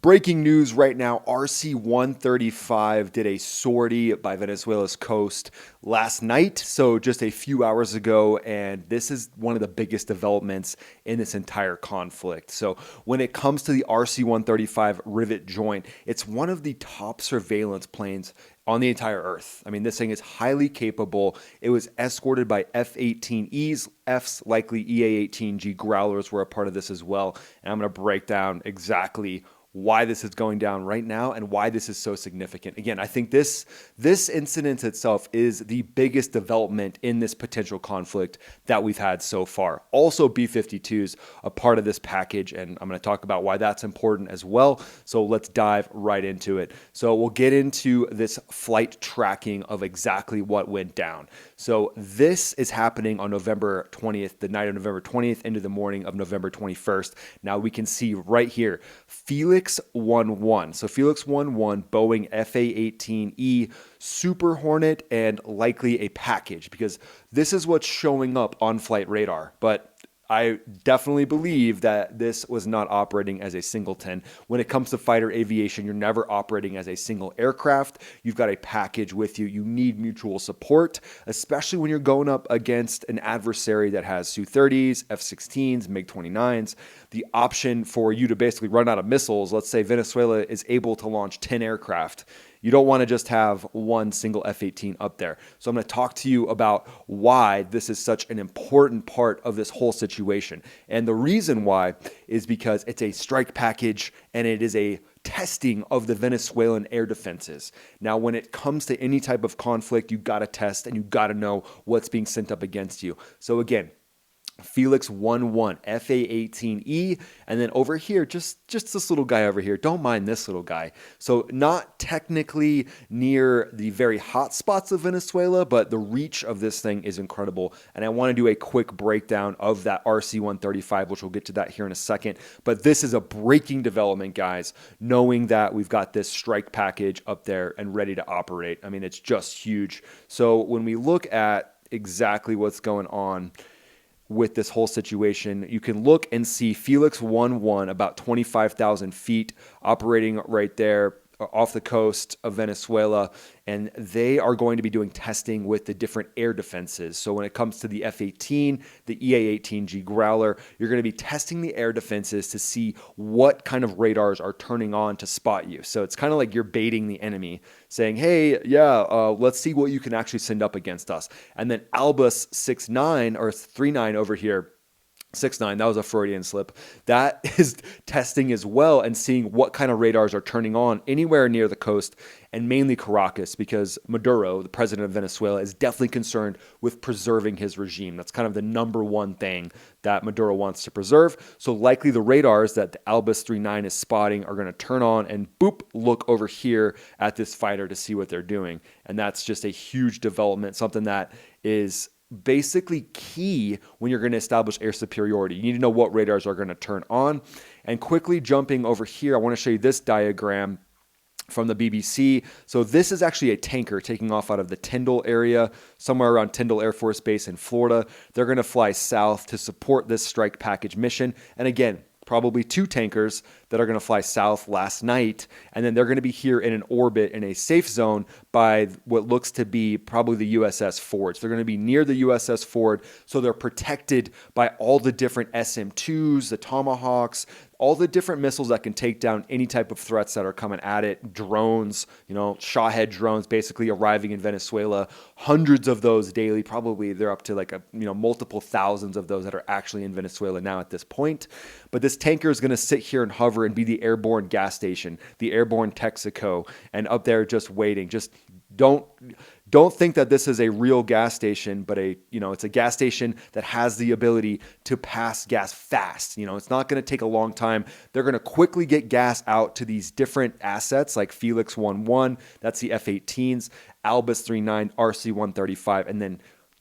Breaking news right now, RC-135 did a sortie by Venezuela's coast last night, so just a few hours ago, and this is one of the biggest developments in this entire conflict. So when it comes to the RC-135 Rivet Joint, it's one of the top surveillance planes on the entire Earth. I mean, this thing is highly capable. It was escorted by F-18Es, F's likely EA-18G Growlers were a part of this as well, and I'm going to break down exactly why this is going down right now and why this is so significant. Again, I think this incident itself is the biggest development in this potential conflict that we've had so far. Also, B-52s a part of this package, and I'm going to talk about why that's important as well. So let's dive right into it. So we'll get into this flight tracking of exactly what went down. So this is happening on November 20th, the night of November 20th into the morning of November 21st. Now we can see right here, Felix 11. So Felix 11, Boeing FA-18E, Super Hornet, and likely a package, because this is what's showing up on flight radar. But I definitely believe that this was not operating as a singleton. When it comes to fighter aviation, you're never operating as a single aircraft. You've got a package with you. You need mutual support, especially when you're going up against an adversary that has Su-30s, F-16s, MiG-29s. The option for you to basically run out of missiles, let's say Venezuela is able to launch 10 aircraft. You don't want to just have one single F-18 up there. So I'm going to talk to you about why this is such an important part of this whole situation. And the reason why is because it's a strike package and it is a testing of the Venezuelan air defenses. Now, when it comes to any type of conflict, you got to test and you got to know what's being sent up against you. So again, Felix 11, FA-18E, and then over here, just this little guy over here. Don't mind this little guy. So not technically near the very hot spots of Venezuela, but the reach of this thing is incredible. And I want to do a quick breakdown of that RC-135, which we'll get to that here in a second. But this is a breaking development, guys, knowing that we've got this strike package up there and ready to operate. I mean, it's just huge. So when we look at exactly what's going on with this whole situation, you can look and see Felix 11, about 25,000 feet, operating right there off the coast of Venezuela, and they are going to be doing testing with the different air defenses. So when it comes to the F-18, the EA-18G Growler, you're going to be testing the air defenses to see what kind of radars are turning on to spot you. So it's kind of like you're baiting the enemy, saying, hey, yeah, let's see what you can actually send up against us. And then Albus 69 or 39 over here, 6'9", that was a Freudian slip. That is testing as well and seeing what kind of radars are turning on anywhere near the coast, and mainly Caracas, because Maduro, the president of Venezuela, is definitely concerned with preserving his regime. That's kind of the number one thing that Maduro wants to preserve. So likely the radars that the Albus 39 is spotting are going to turn on and boop, look over here at this fighter to see what they're doing. And that's just a huge development, something that is basically key when you're going to establish air superiority. You need to know what radars are going to turn on. And quickly jumping over here, I want to show you this diagram from the BBC. So this is actually a tanker taking off out of the Tyndall area, somewhere around Tyndall Air Force Base in Florida. They're going to fly south to support this strike package mission. And again, probably two tankers that are going to fly south last night, and then they're going to be here in an orbit in a safe zone by what looks to be probably the USS Ford. So they're going to be near the USS Ford, so they're protected by all the different SM-2s, the Tomahawks, all the different missiles that can take down any type of threats that are coming at it. Drones, Shawhead drones basically arriving in Venezuela. Hundreds of those daily, probably they're up to like multiple thousands of those that are actually in Venezuela now at this point. But this tanker is going to sit here and hover and be the airborne gas station, the airborne Texaco, and up there just waiting. Just don't think that this is a real gas station, but it's a gas station that has the ability to pass gas fast. It's not going to take a long time. They're going to quickly get gas out to these different assets like Felix 11, that's the F-18s, Albus 39, RC-135, and then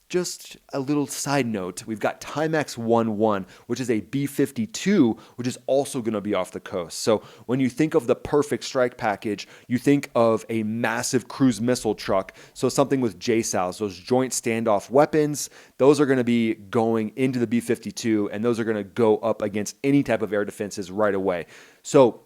just a little side note, we've got Timex 11, which is a B-52, which is also going to be off the coast. So when you think of the perfect strike package, you think of a massive cruise missile truck. So something with JSOWs, those joint standoff weapons, those are going to be going into the B-52, and those are going to go up against any type of air defenses right away. So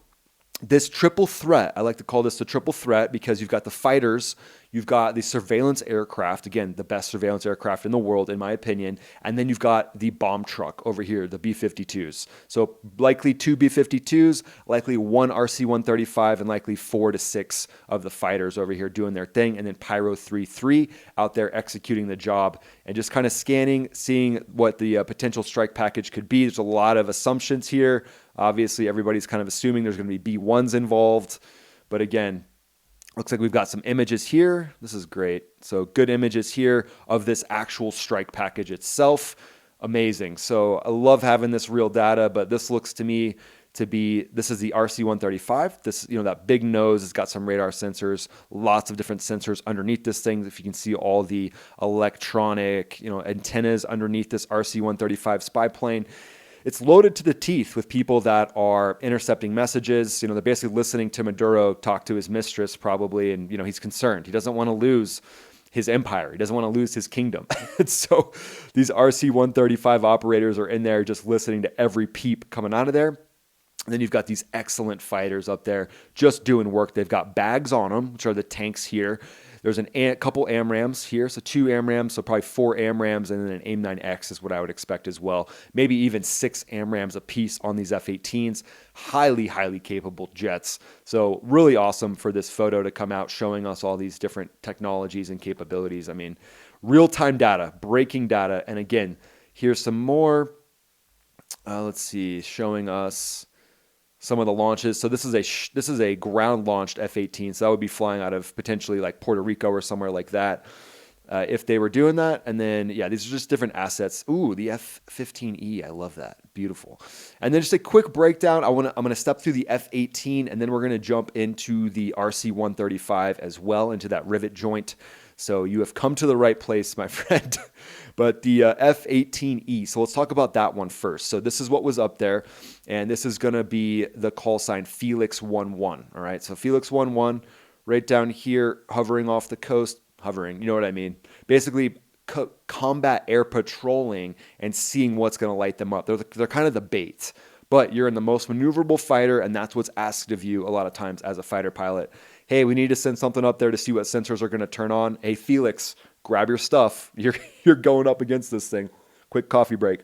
this triple threat, I like to call this the triple threat because you've got the fighters, you've got the surveillance aircraft, again, the best surveillance aircraft in the world, in my opinion, and then you've got the bomb truck over here, the B-52s. So likely 2 B-52s, likely 1 RC-135, and likely 4 to 6 of the fighters over here doing their thing, and then Pyro 3-3 out there executing the job, and just kind of scanning, seeing what the potential strike package could be. There's a lot of assumptions here. Obviously, everybody's kind of assuming there's going to be B-1s involved. But again, looks like we've got some images here. This is great. So good images here of this actual strike package itself. Amazing. So I love having this real data, but this looks to me to be, this is the RC-135. This, that big nose has got some radar sensors, lots of different sensors underneath this thing. If you can see all the electronic, antennas underneath this RC-135 spy plane. It's loaded to the teeth with people that are intercepting messages. They're basically listening to Maduro talk to his mistress probably, and he's concerned. He doesn't want to lose his empire. He doesn't want to lose his kingdom. So these RC-135 operators are in there just listening to every peep coming out of there. And then you've got these excellent fighters up there just doing work. They've got bags on them, which are the tanks here. There's a couple AMRAAMs here, so 2 AMRAAMs, so probably 4 AMRAAMs, and then an AIM-9X is what I would expect as well. Maybe even 6 AMRAAMs apiece on these F-18s. Highly, highly capable jets. So really awesome for this photo to come out showing us all these different technologies and capabilities. I mean, real-time data, breaking data. And again, here's some more, let's see, showing us some of the launches. So this is a ground-launched F-18, so that would be flying out of potentially like Puerto Rico or somewhere like that if they were doing that. And then, yeah, these are just different assets. Ooh, the F-15E, I love that. Beautiful. And then just a quick breakdown. I'm gonna step through the F-18, and then we're gonna jump into the RC-135 as well, into that rivet joint. So you have come to the right place, my friend. But the F-18E, so let's talk about that one first. So this is what was up there, and this is going to be the call sign Felix 11. All right, so Felix 11, right down here, hovering off the coast, hovering, you know what I mean? Basically, combat air patrolling and seeing what's going to light them up. They're kind of the bait, but you're in the most maneuverable fighter, and that's what's asked of you a lot of times as a fighter pilot. Hey, we need to send something up there to see what sensors are going to turn on. Hey, Felix, grab your stuff. You're going up against this thing. Quick coffee break.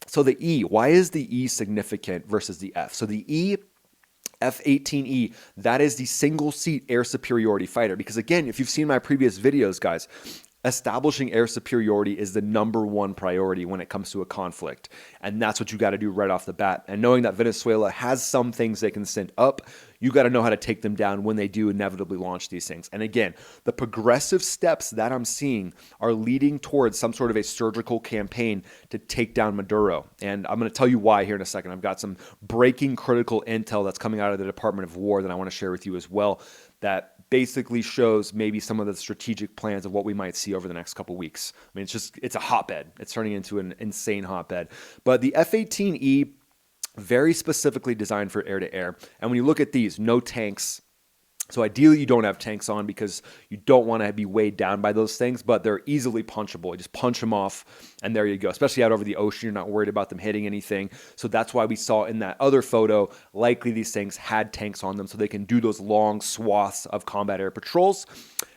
So the E, why is the E significant versus the F? So the E, F-18E, that is the single seat air superiority fighter. Because again, if you've seen my previous videos, guys, establishing air superiority is the #1 priority when it comes to a conflict. And that's what you got to do right off the bat. And knowing that Venezuela has some things they can send up, you got to know how to take them down when they do inevitably launch these things. And again, the progressive steps that I'm seeing are leading towards some sort of a surgical campaign to take down Maduro. And I'm going to tell you why here in a second. I've got some breaking critical intel that's coming out of the Department of War that I want to share with you as well, that basically shows maybe some of the strategic plans of what we might see over the next couple weeks. I mean, it's a hotbed. It's turning into an insane hotbed. But the F-18E, very specifically designed for air-to-air. And when you look at these, no tanks. So ideally, you don't have tanks on because you don't want to be weighed down by those things, but they're easily punchable. You just punch them off, and there you go. Especially out over the ocean, you're not worried about them hitting anything. So that's why we saw in that other photo, likely these things had tanks on them so they can do those long swaths of combat air patrols.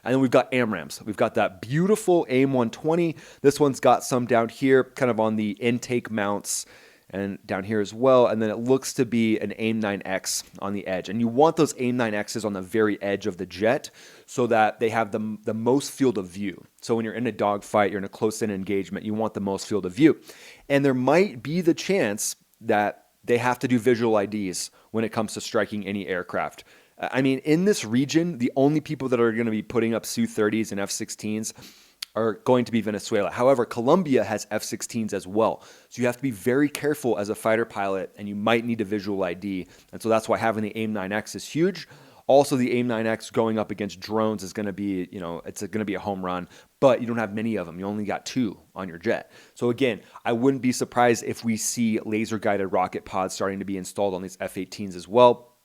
And then we've got AMRAAMs. We've got that beautiful AIM-120. This one's got some down here, kind of on the intake mounts, and down here as well. And then it looks to be an AIM-9X on the edge. And you want those AIM-9Xs on the very edge of the jet so that they have the most field of view. So when you're in a dogfight, you're in a close-in engagement, you want the most field of view. And there might be the chance that they have to do visual IDs when it comes to striking any aircraft. I mean, in this region, the only people that are going to be putting up Su-30s and F-16s are going to be Venezuela. However, Colombia has F-16s as well. So you have to be very careful as a fighter pilot, and you might need a visual ID. And so that's why having the AIM-9X is huge. Also, the AIM-9X going up against drones is going to be, it's going to be a home run, but you don't have many of them. You only got 2 on your jet. So again, I wouldn't be surprised if we see laser-guided rocket pods starting to be installed on these F-18s as well.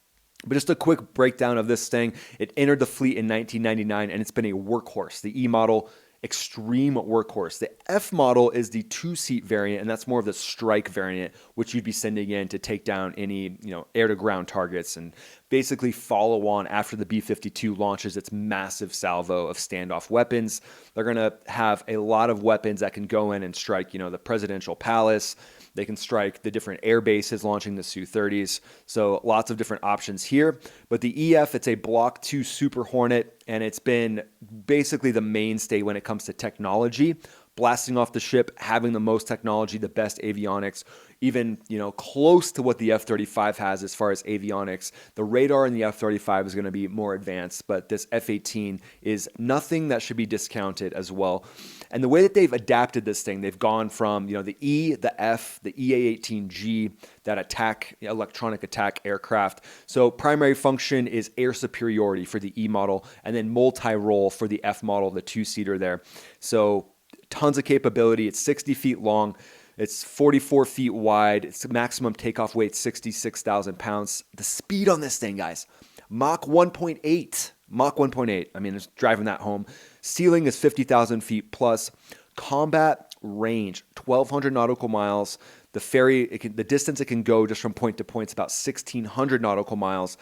But just a quick breakdown of this thing. It entered the fleet in 1999, and it's been a workhorse. The E model extreme workhorse. The F model is the 2-seat variant, and that's more of the strike variant, which you'd be sending in to take down any, air-to-ground targets and basically follow on after the B-52 launches its massive salvo of standoff weapons. They're going to have a lot of weapons that can go in and strike, the presidential palace. They can strike the different air bases launching the Su-30s. So lots of different options here. But the EF, it's a Block 2 Super Hornet, and it's been basically the mainstay when it comes to technology. Blasting off the ship, having the most technology, the best avionics, even close to what the F-35 has as far as avionics. The radar in the F-35 is going to be more advanced, but this F-18 is nothing that should be discounted as well. And the way that they've adapted this thing, they've gone from the E, the F, the EA-18G, that electronic attack aircraft. So primary function is air superiority for the E model, and then multi-role for the F model, the 2-seater there. So tons of capability. It's 60 feet long. It's 44 feet wide. Its maximum takeoff weight, 66,000 pounds. The speed on this thing, guys, Mach 1.8. Mach 1.8. I mean, just driving that home. Ceiling is 50,000 feet plus. Combat range, 1,200 nautical miles. The distance it can go just from point to point is about 1,600 nautical miles.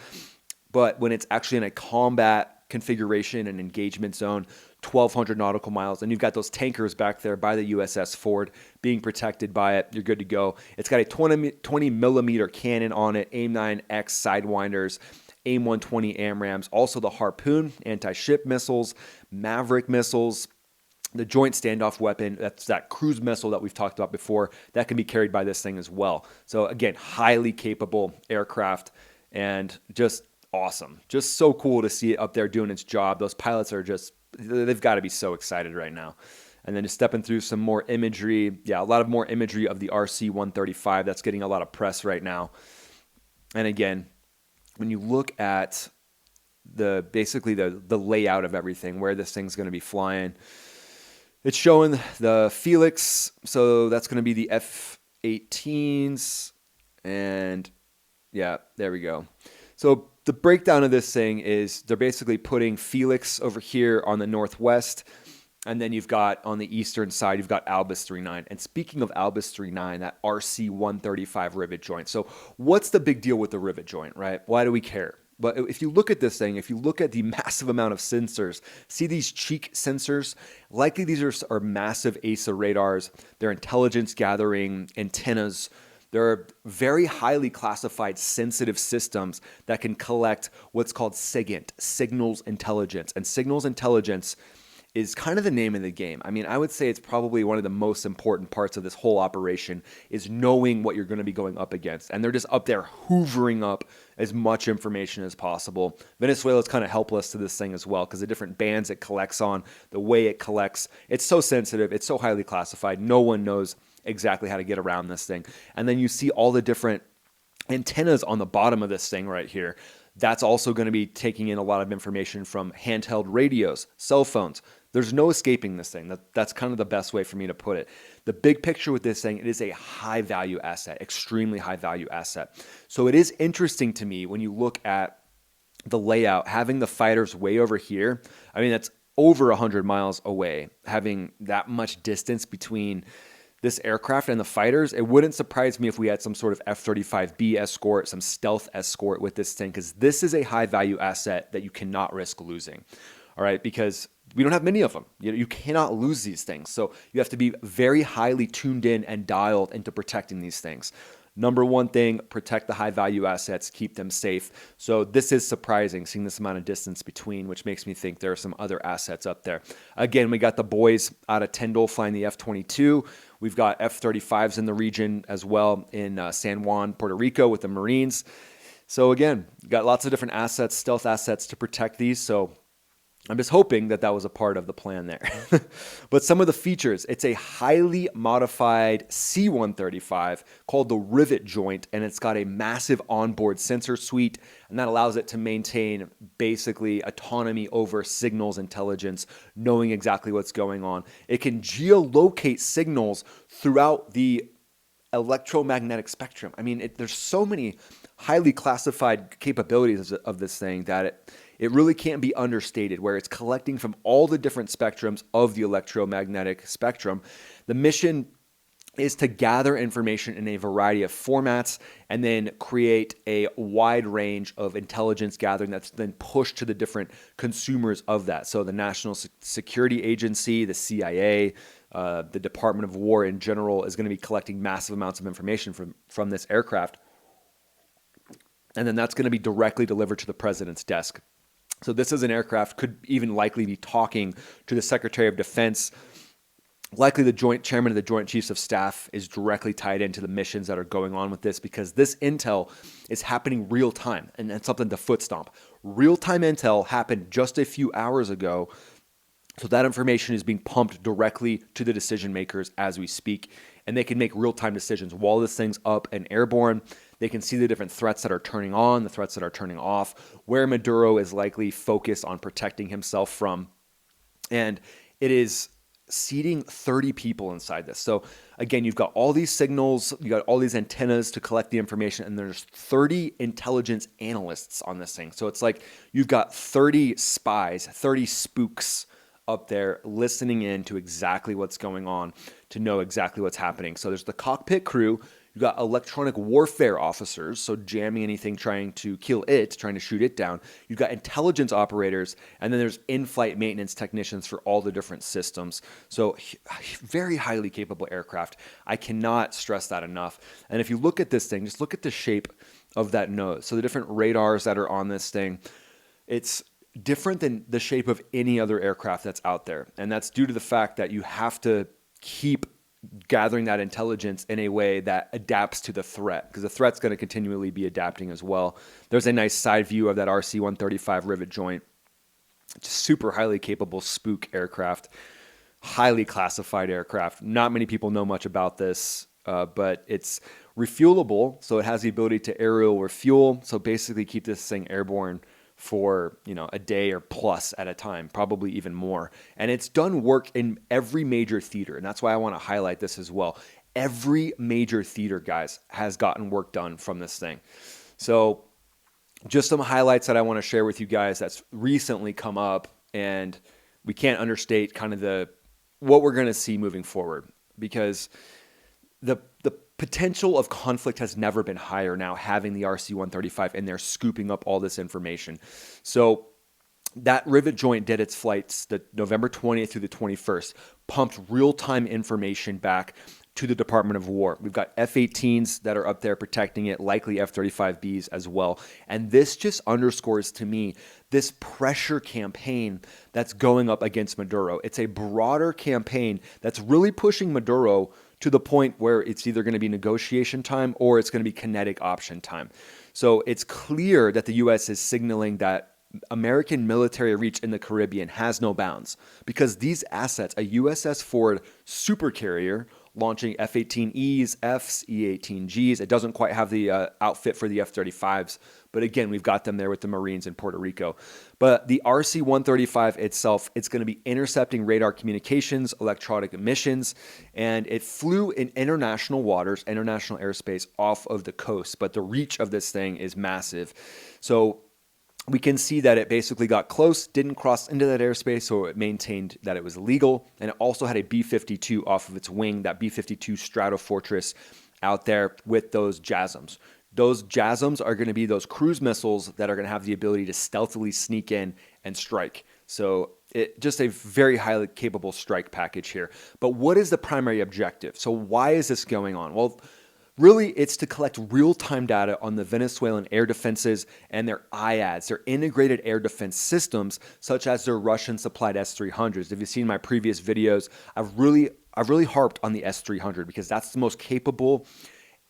But when it's actually in a combat configuration and engagement zone, 1,200 nautical miles. And you've got those tankers back there by the USS Ford being protected by it. You're good to go. It's got a 20 millimeter cannon on it, AIM-9X Sidewinders, AIM-120 AMRAAMs, also the Harpoon, anti-ship missiles, Maverick missiles, the Joint Standoff Weapon, that's that cruise missile that we've talked about before, that can be carried by this thing as well. So again, highly capable aircraft and just awesome. Just so cool to see it up there doing its job. Those pilots are they've got to be so excited right now. And then just stepping through some more imagery. Yeah, a lot of more imagery of the RC-135. That's getting a lot of press right now. And again, when you look at basically the layout of everything, where this thing's going to be flying, it's showing the Felix. So that's going to be the F-18s. And yeah, there we go. So the breakdown of this thing is they're basically putting Felix over here on the northwest, and then you've got on the eastern side, you've got Albus 39. And speaking of Albus 39, that RC-135 Rivet Joint. So what's the big deal with the Rivet Joint, right? Why do we care? But if you look at this thing, if you look at the massive amount of sensors, see these cheek sensors? Likely these are massive AESA radars. They're intelligence gathering antennas. There are very highly classified sensitive systems that can collect what's called SIGINT, signals intelligence. And signals intelligence is kind of the name of the game. I mean, I would say it's probably one of the most important parts of this whole operation is knowing what you're going to be going up against. And they're just up there hoovering up as much information as possible. Venezuela is kind of helpless to this thing as well because the different bands it collects on, the way it collects, it's so sensitive, it's so highly classified. No one knows exactly how to get around this thing. And then you see all the different antennas on the bottom of this thing right here. That's also going to be taking in a lot of information from handheld radios, cell phones. There's no escaping this thing. That's kind of the best way for me to put it. The big picture with this thing, it is a high value asset, extremely high value asset. So it is interesting to me when you look at the layout, having the fighters way over here. I mean, that's over 100 miles away, having that much distance between this aircraft and the fighters. It wouldn't surprise me if we had some sort of F-35B escort, some stealth escort with this thing, because this is a high value asset that you cannot risk losing. All right, because we don't have many of them. You cannot lose these things. So you have to be very highly tuned in and dialed into protecting these things. Number one thing, protect the high value assets, keep them safe. So this is surprising, seeing this amount of distance between, which makes me think there are some other assets up there. Again, we got the boys out of Tyndall flying the F-22. We've got F-35s in the region as well in San Juan, Puerto Rico with the Marines. So again, got lots of different assets, stealth assets to protect these. So I'm just hoping that was a part of the plan there. But some of the features, it's a highly modified C-135 called the Rivet Joint, and it's got a massive onboard sensor suite, and that allows it to maintain basically autonomy over signals intelligence, knowing exactly what's going on. It can geolocate signals throughout the electromagnetic spectrum. I mean, there's so many highly classified capabilities of this thing that it really can't be understated, where it's collecting from all the different spectrums of the electromagnetic spectrum. The mission is to gather information in a variety of formats and then create a wide range of intelligence gathering that's then pushed to the different consumers of that. So the National Security Agency, the CIA, the Department of War in general is going to be collecting massive amounts of information from this aircraft. And then that's going to be directly delivered to the president's desk. So this is an aircraft, could even likely be talking to the Secretary of Defense. Likely the Joint Chairman of the Joint Chiefs of Staff is directly tied into the missions that are going on with this, because this intel is happening real time, and that's something to foot stomp. Real time intel happened just a few hours ago, so that information is being pumped directly to the decision makers as we speak, and they can make real time decisions while this thing's up and airborne. They can see the different threats that are turning on, the threats that are turning off, where Maduro is likely focused on protecting himself from, and it is seating 30 people inside this. So again, you've got all these signals, you got all these antennas to collect the information, and there's 30 intelligence analysts on this thing. So it's like you've got 30 spies, 30 spooks up there listening in to exactly what's going on, to know exactly what's happening. So there's the cockpit crew. You've got electronic warfare officers, so jamming anything, trying to kill it, trying to shoot it down. You've got intelligence operators, and then there's in-flight maintenance technicians for all the different systems. So very highly capable aircraft. I cannot stress that enough. And if you look at this thing, just look at the shape of that nose. So the different radars that are on this thing, it's different than the shape of any other aircraft that's out there. And that's due to the fact that you have to keep gathering that intelligence in a way that adapts to the threat, because the threat's going to continually be adapting as well. There's a nice side view of that RC-135 Rivet Joint. Super highly capable spook aircraft, highly classified aircraft. Not many people know much about this, but it's refuelable, so it has the ability to aerial refuel. So basically keep this thing airborne for, a day or plus at a time, probably even more. And it's done work in every major theater, and that's why I want to highlight this as well. Every major theater, guys, has gotten work done from this thing. So just some highlights that I want to share with you guys that's recently come up, and we can't understate kind of what we're going to see moving forward, because the potential of conflict has never been higher now, having the RC-135 in there scooping up all this information. So that Rivet Joint did its flights the November 20th through the 21st, pumped real-time information back to the Department of War. We've got F-18s that are up there protecting it, likely F-35Bs as well. And this just underscores to me this pressure campaign that's going up against Maduro. It's a broader campaign that's really pushing Maduro to the point where it's either going to be negotiation time or it's going to be kinetic option time. So it's clear that the U.S. is signaling that American military reach in the Caribbean has no bounds, because these assets, a USS Ford supercarrier launching F-18Es, Fs, E-18Gs, it doesn't quite have the outfit for the F-35s, but again, we've got them there with the Marines in Puerto Rico. But the RC-135 itself, it's going to be intercepting radar communications, electronic emissions, and it flew in international waters, international airspace off of the coast, but the reach of this thing is massive. So we can see that it basically got close, didn't cross into that airspace, so it maintained that it was legal, and it also had a B-52 off of its wing, that B-52 Stratofortress out there with those JASSMs. Those JASSMs are going to be those cruise missiles that are going to have the ability to stealthily sneak in and strike. So just a very highly capable strike package here. But what is the primary objective? So why is this going on? Well, really, it's to collect real-time data on the Venezuelan air defenses and their IADs, their integrated air defense systems, such as their Russian-supplied S-300s. If you've seen my previous videos, I've really harped on the S-300 because that's the most capable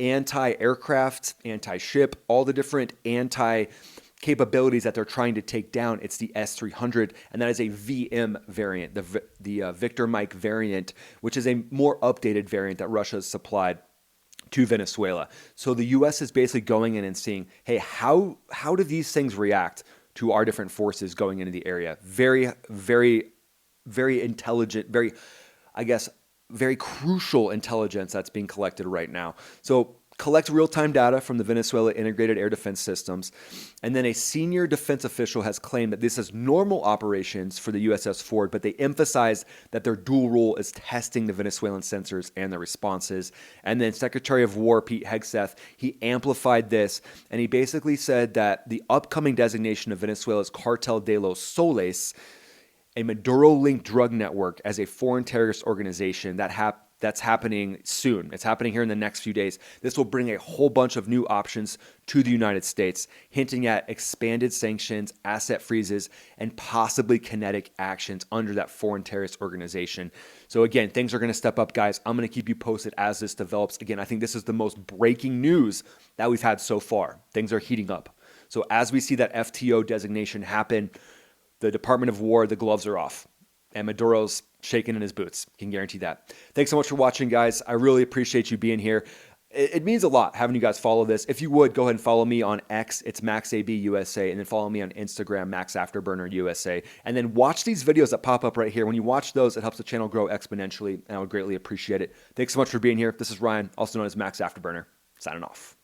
anti-aircraft, anti-ship, all the different anti-capabilities that they're trying to take down. It's the S-300, and that is a VM variant, the Victor Mike variant, which is a more updated variant that Russia has supplied to Venezuela. So the U.S. is basically going in and seeing, hey, how do these things react to our different forces going into the area? Very, very, very intelligent, very crucial intelligence that's being collected right now. So collect real-time data from the Venezuela integrated air defense systems. And then a senior defense official has claimed that this is normal operations for the USS Ford, but they emphasize that their dual role is testing the Venezuelan sensors and their responses. And then Secretary of War Pete Hegseth, he amplified this, and he basically said that the upcoming designation of Venezuela's Cartel de los Soles, a Maduro-linked drug network, as a foreign terrorist organization that's happening soon. It's happening here in the next few days. This will bring a whole bunch of new options to the United States, hinting at expanded sanctions, asset freezes, and possibly kinetic actions under that foreign terrorist organization. So again, things are going to step up, guys. I'm going to keep you posted as this develops. Again, I think this is the most breaking news that we've had so far. Things are heating up. So as we see that FTO designation happen, the Department of War, the gloves are off. And Maduro's shaking in his boots. Can guarantee that. Thanks so much for watching, guys. I really appreciate you being here. It means a lot having you guys follow this. If you would, go ahead and follow me on X. It's MaxABUSA. And then follow me on Instagram, Max Afterburner USA. And then watch these videos that pop up right here. When you watch those, it helps the channel grow exponentially. And I would greatly appreciate it. Thanks so much for being here. This is Ryan, also known as Max Afterburner, signing off.